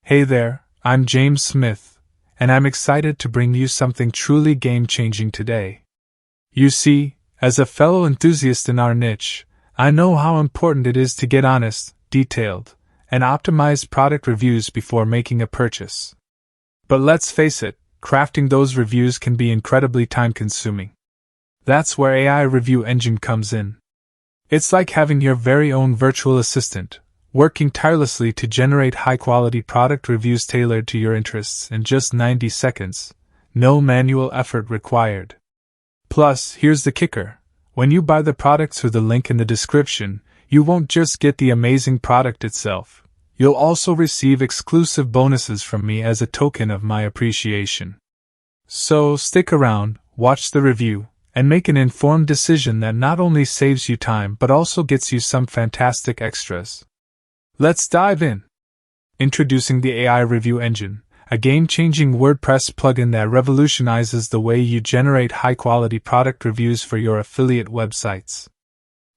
Hey there, I'm James Smith, and I'm excited to bring you something truly game-changing today. You see, as a fellow enthusiast in our niche, I know how important it is to get honest, detailed, and optimized product reviews before making a purchase. But let's face it, crafting those reviews can be incredibly time-consuming. That's where AI Review Engine comes in. It's like having your very own virtual assistant, working tirelessly to generate high-quality product reviews tailored to your interests in just 90 seconds. No manual effort required. Plus, here's the kicker. When you buy the product through the link in the description, you won't just get the amazing product itself. You'll also receive exclusive bonuses from me as a token of my appreciation. So, stick around, watch the review, and make an informed decision that not only saves you time but also gets you some fantastic extras. Let's dive in. Introducing the AI Review Engine, a game-changing WordPress plugin that revolutionizes the way you generate high-quality product reviews for your affiliate websites.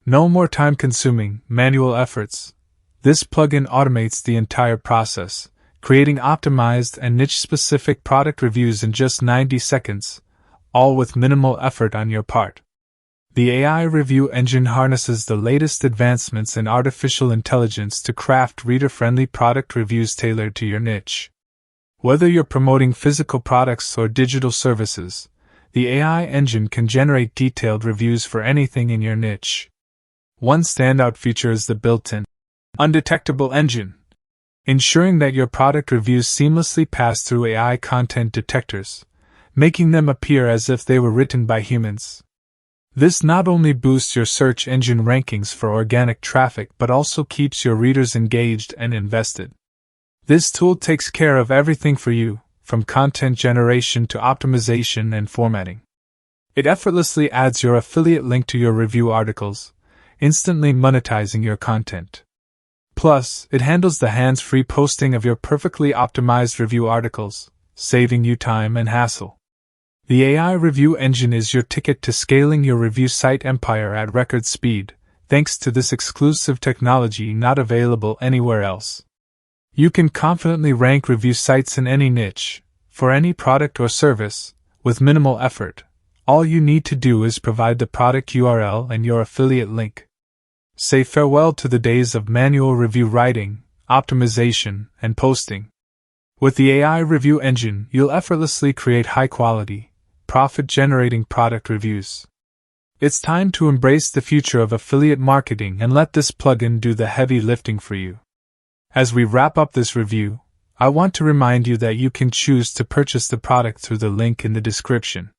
No more time-consuming, manual efforts. This plugin automates the entire process, creating optimized and niche-specific product reviews in just 90 seconds, all with minimal effort on your part. The AI Review Engine harnesses the latest advancements in artificial intelligence to craft reader-friendly product reviews tailored to your niche. Whether you're promoting physical products or digital services, the AI engine can generate detailed reviews for anything in your niche. One standout feature is the built-in, undetectable engine, ensuring that your product reviews seamlessly pass through AI content detectors, making them appear as if they were written by humans. This not only boosts your search engine rankings for organic traffic but also keeps your readers engaged and invested. This tool takes care of everything for you, from content generation to optimization and formatting. It effortlessly adds your affiliate link to your review articles, instantly monetizing your content. Plus, it handles the hands-free posting of your perfectly optimized review articles, saving you time and hassle. The AI Review Engine is your ticket to scaling your review site empire at record speed, thanks to this exclusive technology not available anywhere else. You can confidently rank review sites in any niche, for any product or service, with minimal effort. All you need to do is provide the product URL and your affiliate link. Say farewell to the days of manual review writing, optimization, and posting. With the AI Review Engine, you'll effortlessly create high-quality, profit-generating product reviews. It's time to embrace the future of affiliate marketing and let this plugin do the heavy lifting for you. As we wrap up this review, I want to remind you that you can choose to purchase the product through the link in the description.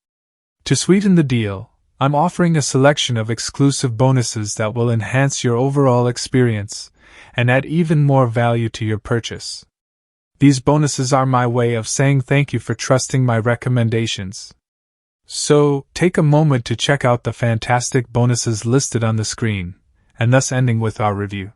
To sweeten the deal, I'm offering a selection of exclusive bonuses that will enhance your overall experience and add even more value to your purchase. These bonuses are my way of saying thank you for trusting my recommendations. So, take a moment to check out the fantastic bonuses listed on the screen, and thus ending with our review.